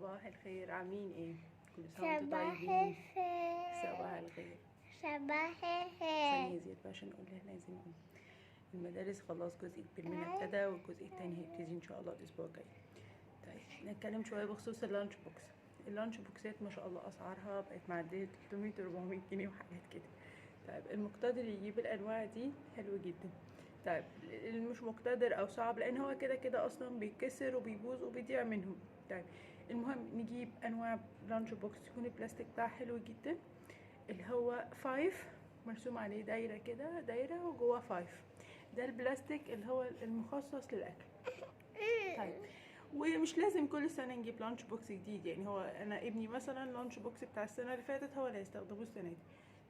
صباح الخير، عاملين ايه؟ كل سنه وانتم صباح طيبين. الخير. صباح الخير. صباح ثانيه الخير. يا زياد بقى عشان نقول اللي احنا عايزين نقوله. المدارس خلاص جزء كبير منها ابتدى، والجزء التاني هيبتدي ان شاء الله الاسبوع الجاي. طيب نتكلم شويه بخصوص اللانش بوكس. اللانش بوكسات ما شاء الله اسعارها بقت معديه 300 400 جنيه وحاجات كده. طيب المقتدر يجيب الانواع دي حلو جدا. طيب اللي مش مقتدر او صعب، لان هو كده كده اصلا بيتكسر وبيبوظ وبيضيع منهم. طيب المهم نجيب انواع لانش بوكس يكون البلاستيك بتاعه حلو جدا، اللي هو 5 مرسوم عليه دايره كده، دايره وجوه 5. ده البلاستيك اللي هو المخصص للاكل. طيب ومش لازم كل سنه نجيب لانش بوكس جديد، يعني هو انا ابني مثلا لانش بوكس بتاع السنه اللي فاتت هو اللي هيستخدمه السنه دي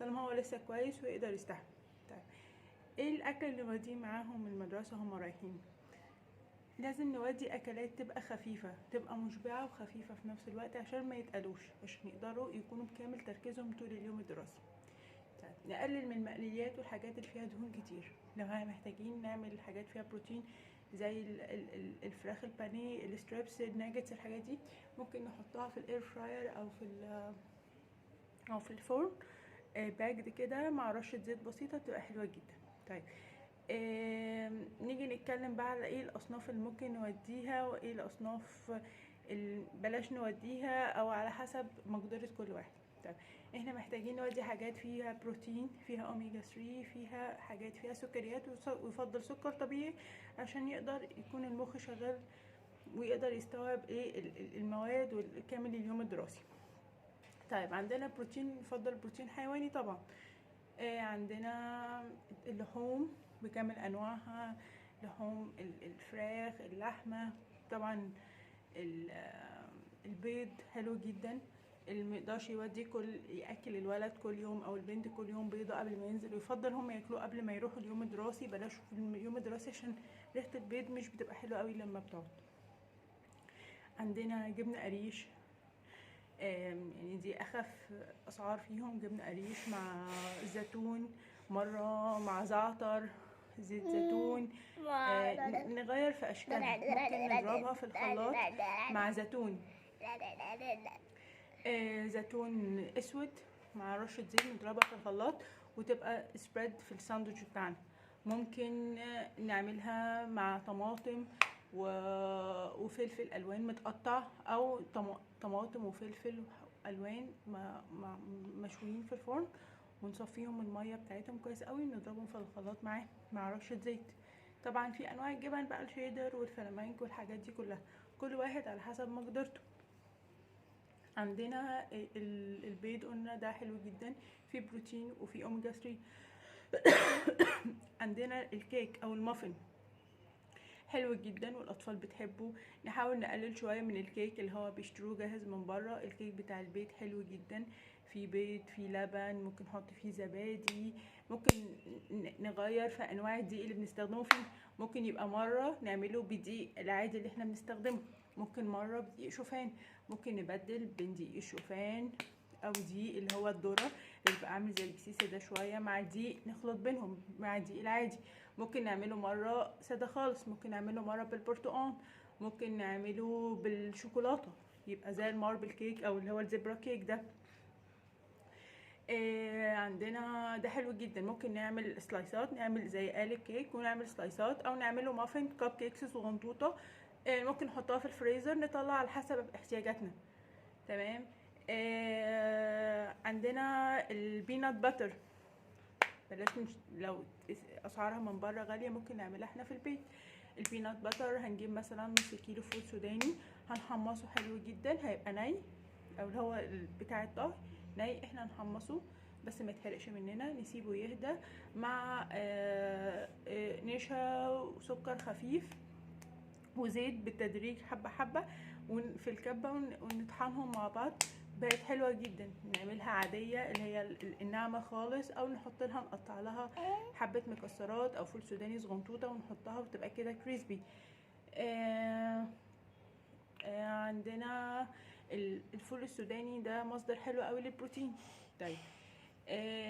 طالما هو لسه كويس ويقدر يستحمل. طيب ايه الاكل اللي نوديه معاهم المدرسه هم رايحين؟ لازم نودي اكلات تبقى خفيفه، تبقى مشبعه وخفيفه في نفس الوقت عشان ما يتقلوش، عشان يقدروا يكونوا بكامل تركيزهم طول اليوم الدراسي. طيب نقلل من المقليات والحاجات اللي فيها دهون كتير. لو محتاجين نعمل حاجات فيها بروتين زي الفراخ البانيه، الستريبس، الناجتس، الحاجات دي ممكن نحطها في الاير فراير او في الفرن باجد كده مع رشه زيت بسيطه، بتبقى حلوه جدا. طيب نيجي نتكلم بقى على ايه الاصناف اللي ممكن نوديها، وايه الاصناف بلاش نوديها، او على حسب مقدرة كل واحد. طيب احنا محتاجين نودي حاجات فيها بروتين، فيها اوميجا 3، فيها حاجات فيها سكريات، ويفضل سكر طبيعي عشان يقدر يكون المخ شغال ويقدر يستوعب ايه المواد والكامل اليوم الدراسي. طيب عندنا بروتين، يفضل بروتين حيواني طبعا. عندنا اللحوم بكامل انواعها، لحوم الفراخ، اللحمه طبعا، البيض حلو جدا. اللي ميقدرش ياكل الولد كل يوم او البنت كل يوم بيضه قبل ما ينزل، ويفضل هم ياكلوه قبل ما يروحوا اليوم الدراسي، بلاش في اليوم الدراسي عشان ريحه البيض مش بتبقى حلوه قوي لما بتقعد. عندنا جبنه قريش، يعني دي اخف اسعار فيهم، جبنه قريش مع زيتون، مره مع زعتر، زيت زيتون. نغير في اشكالها، ممكن نضربها في الخلاط مع زيتون، زيتون اسود مع رشه زيت، نضربها في الخلاط وتبقى سبريد في الساندوتش بتاعنا. ممكن نعملها مع طماطم وفلفل الوان متقطع، او طماطم وفلفل الوان مشويين في الفرن، ونصفيهم الميه بتاعتهم كويس قوي، نضربهم في الخلاط مع رشه زيت. طبعا في انواع الجبن بقى، الشيدر والفلامنك والحاجات دي كلها، كل واحد على حسب مقدرته. عندنا البيض قلنا ده حلو جدا، فيه بروتين وفيه اوميجا 3. عندنا الكيك او المافن حلو جدا والاطفال بتحبه. نحاول نقلل شويه من الكيك اللي هو بيشتروه جاهز من بره. الكيك بتاع البيت حلو جدا، في بيض، في لبن، ممكن نحط فيه زبادي، ممكن نغير في انواع الدقيق اللي بنستخدمه فيه. ممكن يبقى مره نعمله بدقيق العادي اللي احنا بنستخدمه، ممكن مره بدقيق شوفان، ممكن نبدل بين دقيق الشوفان او دقيق اللي هو الذره اللي بيبقى عامل زي البسيسه ده شويه، مع دقيق نخلط بينهم مع الدقيق العادي. ممكن نعمله مره ساده خالص، ممكن نعمله مره بالبرتقال، ممكن نعمله بالشوكولاته يبقى زي الماربل كيك او اللي هو الزبرا كيك ده. عندنا ده حلو جدا، ممكن نعمل سلايسات، نعمل زي قالب كيك ونعمل سلايسات، او نعمله مافن كاب كيكس صغنطوطه. ممكن نحطها في الفريزر، نطلع على حسب احتياجاتنا. تمام. عندنا البينات باتر، بلاش لو اسعارها من بره غاليه ممكن نعملها احنا في البيت. البينات باتر هنجيب مثلا نص كيلو فول سوداني، هنحمصه حلو جدا، هيبقى ني او اللي هو بتاع الطهي ني، احنا نحمصه بس ما يتحرقش مننا، نسيبه يهدى مع نشا وسكر خفيف وزيت بالتدريج حبه حبه في الكبه، ونطحنهم مع بعض. بقت حلوه جدا. نعملها عاديه اللي هي الناعمه خالص، او نحط لها نقطع لها حبه مكسرات او فول سوداني صغنطوطه ونحطها وتبقى كده كريسبي. عندنا الفول السوداني ده مصدر حلو قوي للبروتين. طيب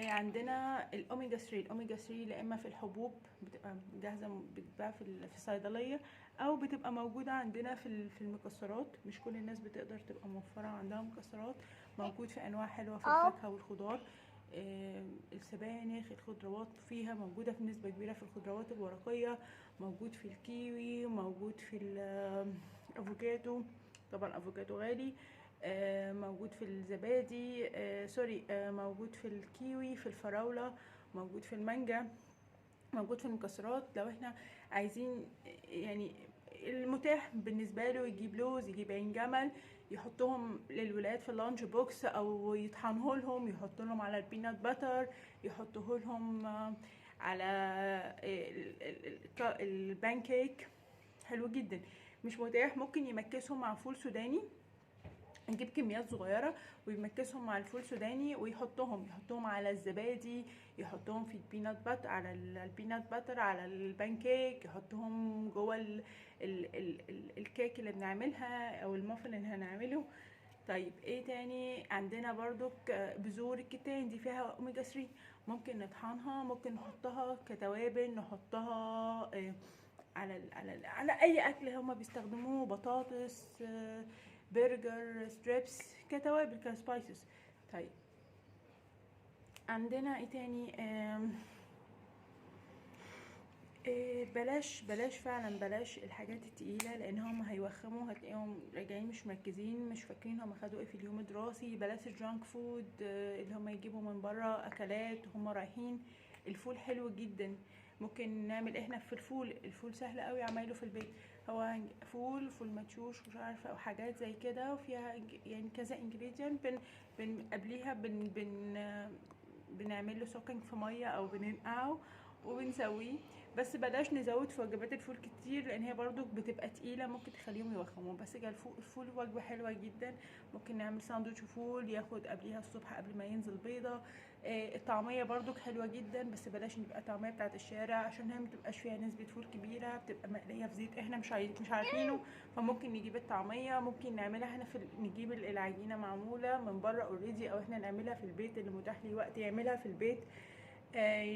عندنا الاوميجا 3. الاوميجا 3 يا اما في الحبوب بتبقى جاهزه بتتباع في الصيدليه، او بتبقى موجوده عندنا في المكسرات. مش كل الناس بتقدر تبقى موفره عندها مكسرات. موجود في انواع حلوه في الفاكهه والخضار. السبانخ، الخضروات فيها موجوده في نسبه كبيره في الخضروات الورقيه. موجود في الكيوي، موجود في الافوكادو، طبعا الافوكادو غالي. موجود في الزبادي، موجود في الكيوي، في الفراولة، موجود في المانجا، موجود في المكسرات. لو احنا عايزين يعني المتاح بالنسبة له، يجيب لوز، يجيب عين جمل، يحطهم للولاد في اللانش بوكس، او يطحنه لهم، يحط لهم على البينات باتر، يحطه لهم على البانكيك. حلو جدا. مش متاح، ممكن يمكسهم مع فول سوداني، نجيب كميات صغيره ويمكسهم مع الفول سوداني ويحطهم على الزبادي، يحطهم في البينات باتر، على البينات باتر، على البانكيك، يحطهم جوه الكيك اللي بنعملها او المافن اللي هنعمله. طيب ايه تاني؟ عندنا برضو بذور الكتان، دي فيها اوميجا 3. ممكن نطحنها، ممكن نحطها كتوابل، نحطها على اي اكل هما بيستخدموه، بطاطس، برجر، ستريبس، كتوابل كسبايسز. طيب عندنا ايه تاني؟ بلاش فعلا، بلاش الحاجات التقيله، لان هم هيوخموا، هتلاقيهم راجعين مش مركزين، مش فاكرين هم خدوا ايه في اليوم الدراسي. بلاش الجانك فود اللي هم يجيبوا من بره اكلات هم رايحين. الفول حلو جدا، ممكن نعمل احنا في الفول سهل قوي عمايله في البيت. هو فول مدشوش مش عارفه، او حاجات زي كده، وفيها يعني كذا انجريدينت. قبليها بنعمل له سوكينج في ميه او بننقعه وبنسويه. بس بلاش نزود في وجبات الفول كتير، لان هي برضو بتبقى تقيله، ممكن تخليهم يوخموا. بس الفول وجبه حلوه جدا. ممكن نعمل ساندوتش فول ياخد قبليها الصبح قبل ما ينزل بيضه. الطعميه برضو حلوه جدا، بس بلاش نبقى طعميه بتاعه الشارع، عشان هي متبقاش فيها نسبه فول كبيره، بتبقى مقليه في زيت احنا مش عارفينه. فممكن نجيب الطعميه، ممكن نعملها احنا نجيب العجينه معموله من بره اوريدي، او احنا نعملها في البيت اللي متاح لي وقت يعملها في البيت.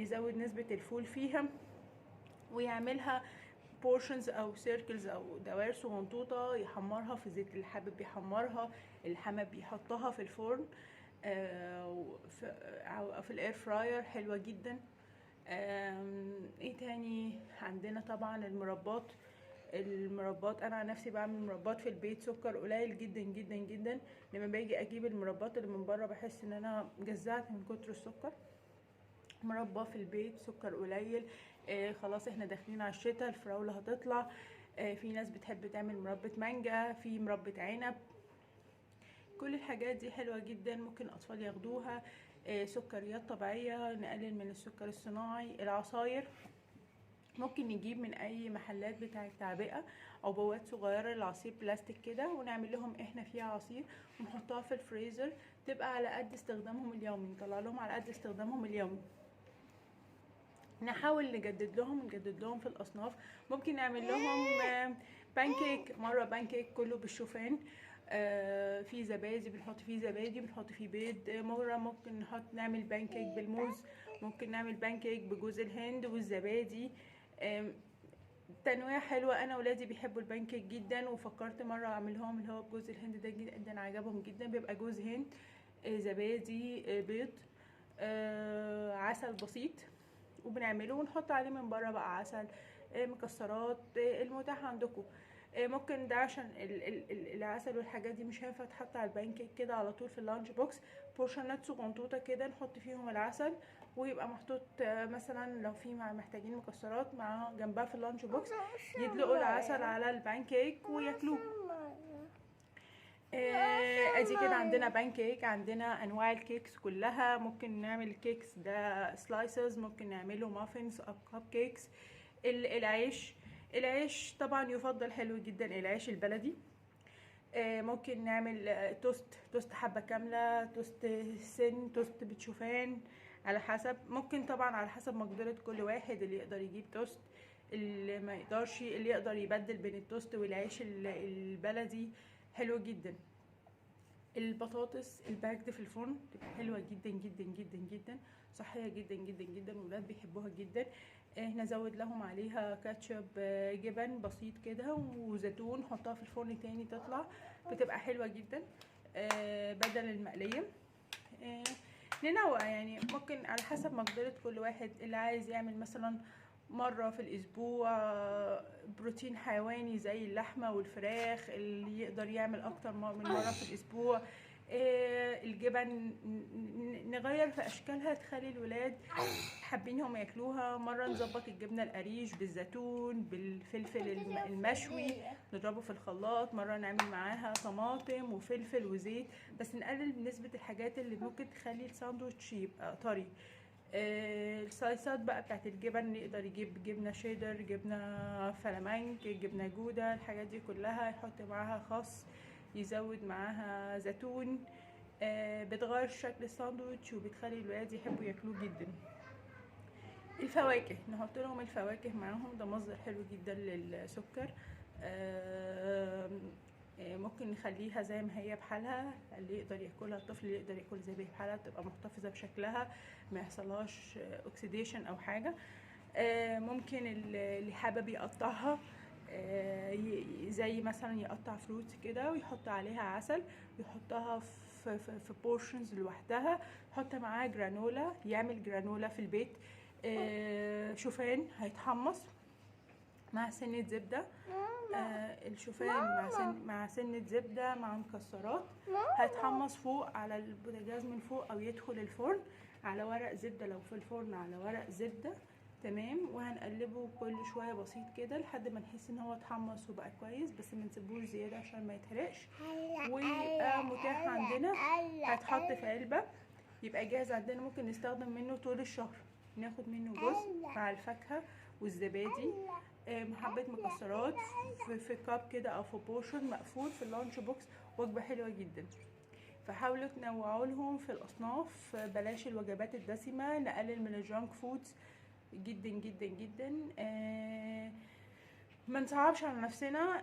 يزود نسبه الفول فيها، ويعملها بورشنز او سيركلز او دوائر صغنطوطه، يحمرها في زيت اللي حابب يحمرها. اللي حابب بيحطها في الفرن او في الاير فراير، حلوه جدا. ايه تاني؟ عندنا طبعا المربات. انا عن نفسي بعمل مربات في البيت، سكر قليل جدا جدا جدا. لما باجي اجيب المربات اللي من بره بحس ان انا جزعت من كتر السكر. مربى في البيت سكر قليل. خلاص احنا داخلين على الشتاء، الفراولة هتطلع. في ناس بتحب تعمل مربى مانجا، في مربى عنب. كل الحاجات دي حلوة جدا، ممكن الاطفال ياخدوها. سكريات طبيعية، نقلل من السكر الصناعي. العصاير ممكن نجيب من اي محلات بتاعه تعبئه او بوات صغيره للعصير بلاستيك كده، ونعمل لهم احنا فيها عصير ونحطها في الفريزر، تبقى على قد استخدامهم اليومي، نطلع لهم على قد استخدامهم اليومي. نحاول نجدد لهم في الاصناف. ممكن نعمل لهم بانكيك، مره بانكيك كله بالشوفان، في زبادي، بنحط فيه زبادي، بنحط فيه بيض. مره ممكن نعمل بانكيك بالموز، ممكن نعمل بانكيك بجوز الهند والزبادي. تنويع حلوه. انا ولادي بيحبوا البانكيك جدا، وفكرت مره اعملهم اللي هو بجوز الهند ده جدا، عجبهم جدا. بيبقى جوز هند، زبادي، بيض، عسل بسيط، وبنعمله ونحط عليه من بره بقى عسل، مكسرات، المتاح عندكم. ممكن ده عشان العسل والحاجات دي مش هينفع تحط على البانكيك كده على طول في اللانش بوكس. بورشنات صغنطوطه كده نحط فيهم العسل، ويبقى محطوط مثلا لو في محتاجين مكسرات مع جنبها في اللانش بوكس، يدلقوا العسل على البانكيك وياكلوه. ادي كده عندنا بانكيك. عندنا انواع الكيكس كلها، ممكن نعمل كيكس ده سلايسز، ممكن نعمله مافينز او كب كيكس. العيش طبعا يفضل حلو جدا العيش البلدي. ممكن نعمل توست حبه كامله، توست توست بتشوفان، على حسب. ممكن طبعا على حسب مقدره كل واحد، اللي يقدر يجيب توست، اللي ما يقدرش، اللي يقدر يبدل بين التوست والعيش البلدي، حلو جدا. البطاطس الباكد في الفرن تبقى حلوه جدا جدا جدا جدا، صحيه جدا جدا جدا، والولاد بيحبوها جدا. نزود لهم عليها كاتشب، جبن بسيط كده وزيتون، نحطها في الفرن تاني تطلع بتبقى حلوه جدا بدل المقليه. ننوع يعني، ممكن على حسب مقدرة كل واحد. اللي عايز يعمل مثلا مرة في الأسبوع بروتين حيواني زي اللحمة والفراخ، اللي يقدر يعمل أكتر من مرة في الأسبوع. الجبن نغير في أشكالها تخلي الولاد حابينهم ياكلوها. مرة نظبط الجبنة القريش بالزيتون بالفلفل المشوي نضربه في الخلاط، مرة نعمل معاها طماطم وفلفل وزيت، بس نقلل نسبة الحاجات اللي ممكن تخلي الساندوتش يبقى طري. السلايسات بقى بتاعت الجبن نقدر يجيب جبنة شيدر، جبنة فلامنك، جبنة جودة، الحاجات دي كلها يحط معاها خس، يزود معاها زيتون. بتغير شكل الساندوتش وبتخلي الولاد يحبوا ياكلوه جدا. الفواكه نحط لهم الفواكه معاهم، ده مصدر حلو جدا للسكر. ممكن نخليها زي ما هي بحالها، اللي يقدر ياكلها الطفل اللي يقدر ياكل زي ما هي بحالها تبقى محتفظه بشكلها، ما يحصلهاش اوكسيديشن او حاجه. ممكن اللي حابب يقطعها زي مثلا يقطع فروتس كده ويحط عليها عسل، ويحطها في بورشنز لوحدها، يحط معاها جرانولا، يعمل جرانولا في البيت. شوفان هيتحمص مع سنة زبدة، الشوفان مع سنة زبدة مع مكسرات، هيتحمص فوق على البوتاجاز من فوق او يدخل الفرن على ورق زبدة، لو في الفرن على ورق زبدة تمام. وهنقلبه كل شوية بسيط كده لحد ما نحس ان هو اتحمص وبقى كويس، بس ما نسيبوش زيادة عشان ما يتحرقش. ويبقى متاح عندنا، هيتحط في علبة يبقى جاهز عندنا، ممكن نستخدم منه طول الشهر، ناخد منه جزء مع الفاكهة والزبادي، حبة مكسرات في كاب كده او في بورشن مقفول في اللانش بوكس، وجبة حلوة جدا. فحاولوا تنوعوا لهم في الاصناف، بلاش الوجبات الدسمة، نقلل من الجانك فودز جدا جدا جدا. ما نصعبش على نفسنا.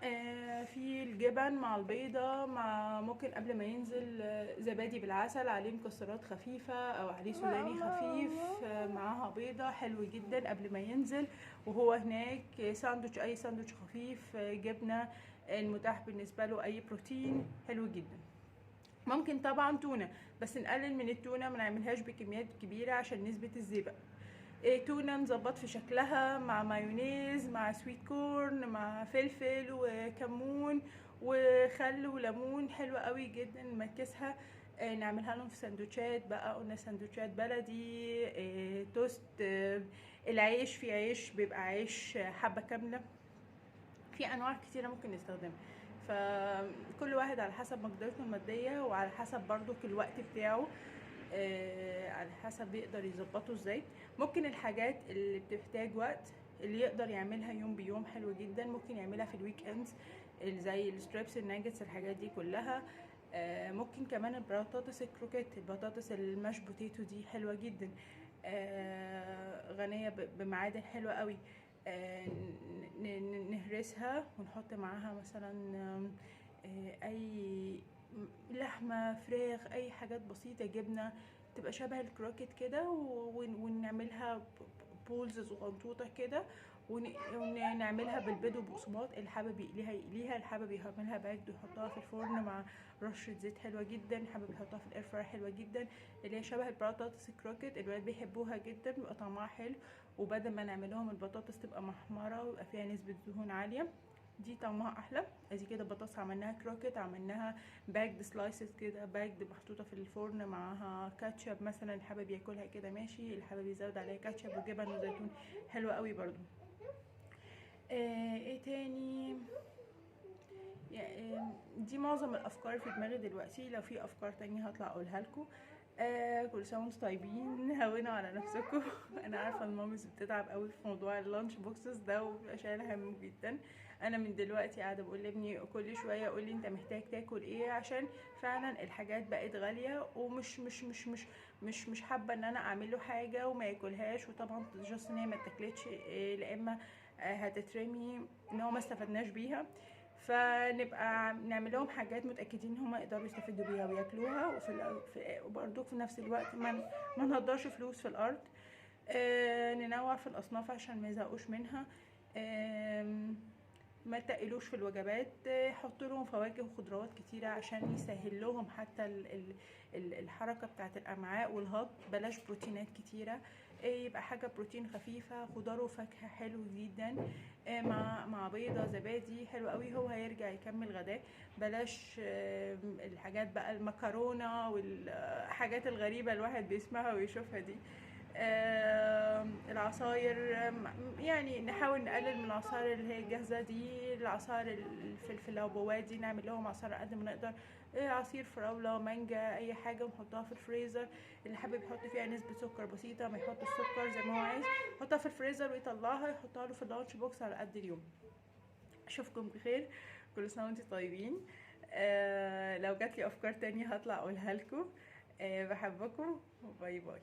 في الجبن مع البيضة، مع ممكن قبل ما ينزل زبادي بالعسل عليه مكسرات خفيفة او عليه سوداني خفيف، معاها بيضة حلو جدا قبل ما ينزل وهو هناك. ساندوتش، اي ساندوتش خفيف، جبنة، المتاح بالنسبة له اي بروتين حلو جدا. ممكن طبعا تونة، بس نقلل من التونة، ما نعملهاش بكميات كبيرة عشان نسبة الزئبق. تونة نظبط في شكلها مع مايونيز مع سويت كورن مع فلفل وكمون وخل وليمون، حلوة قوي جدا نمكسها. نعملها لهم في سندوتشات بقى، قلنا سندوتشات بلدي، توست، العيش، في عيش بيبقى عيش حبة كاملة، في انواع كتيرة ممكن نستخدمها. فكل واحد على حسب مقدرته المادية وعلى حسب برضو الوقت بتاعه، على حسب يقدر يظبطه ازاي. ممكن الحاجات اللي بتحتاج وقت اللي يقدر يعملها يوم بيوم حلو جدا، ممكن يعملها في الويك اندز زي الستريبس الناجتس الحاجات دي كلها. ممكن كمان البطاطس الكروكيت، البطاطس الماش بوتيتو دي حلوة جدا، غنية بمعادن حلوة قوي. نهرسها ونحط معاها مثلا اي لحمة، فراخ، اي حاجات بسيطة، جبنة، تبقى شبه الكروكيت كده، ونعملها بولز صغنطوطة كده، ونعملها بالبيض وبقسماط. اللي حابب يقليها يقليها، اللي حابب يعملها باكد ويحطها في الفرن مع رشة زيت حلوة جدا، حابب يحطها في الاير فراير حلوة جدا. اللي هي شبه البطاطس الكروكيت، الولاد بيحبوها جدا، بيبقى طعمها حلو، وبدل ما نعمل لهم البطاطس تبقى محمرة ويبقى فيها نسبة دهون عالية، دي طعمها احلى. ادي كده بطاطس عملناها كروكيت، عملناها باكد سلايسز كده، باكد محطوطه في الفرن معاها كاتشب مثلا، اللي حابب ياكلها كده ماشي، اللي حابب يزود عليها كاتشب وجبن وزيتون حلوه قوي برضو. ايه تاني؟ دي معظم الافكار في دماغي دلوقتي، لو في افكار تانية هطلع اقولها لكم. كل سنه وانتم طيبين، هونوا على نفسكم. انا عارفه المامز بتتعب قوي في موضوع اللانش بوكسز ده وبيبقى شايله هم جدا. انا من دلوقتي قاعده بقول لابني كل شويه اقول لي انت محتاج تاكل ايه، عشان فعلا الحاجات بقت غاليه، ومش مش مش مش مش مش حابه ان انا اعمل له حاجه وما ياكلهاش، وطبعا جاست ان هي ما اتاكلتش لا اما هتترمي ان هو ما استفدناش بيها. فنبقى نعمل لهم حاجات متاكدين ان هم يقدروا يستفيدوا بيها وياكلوها، وبرضه في نفس الوقت ما نهدرش فلوس في الارض. ننوع في الاصناف عشان ما يزهقوش منها. ما تقلوش في الوجبات. حطوا لهم فواكه وخضروات كتيره عشان يسهل لهم حتى الحركه بتاعه الامعاء والهضم. بلاش بروتينات كتيره، يبقى حاجه بروتين خفيفه، خضار وفاكهه حلو جدا، مع بيضه زبادي حلو قوي. هو هيرجع يكمل غداه. بلاش الحاجات بقى المكرونه والحاجات الغريبه الواحد بيسمعها ويشوفها دي. العصاير يعني نحاول نقلل من العصائر اللي هي الجاهزه دي. العصائر الفلفل او بوادي نعمل لهم عصير قد ما نقدر. عصير فراوله، مانجا، اي حاجه ونحطها في الفريزر. اللي حابب يحط فيها نسبه سكر بسيطه ما يحط السكر زي ما هو عايز، يحطها في الفريزر ويطلعها يحطها له في اللانش بوكس على قد اليوم. اشوفكم بخير، كل سنه وانتم طيبين. لو جاتلي افكار تانية هطلع اقولها لكم. بحبكم وباي باي.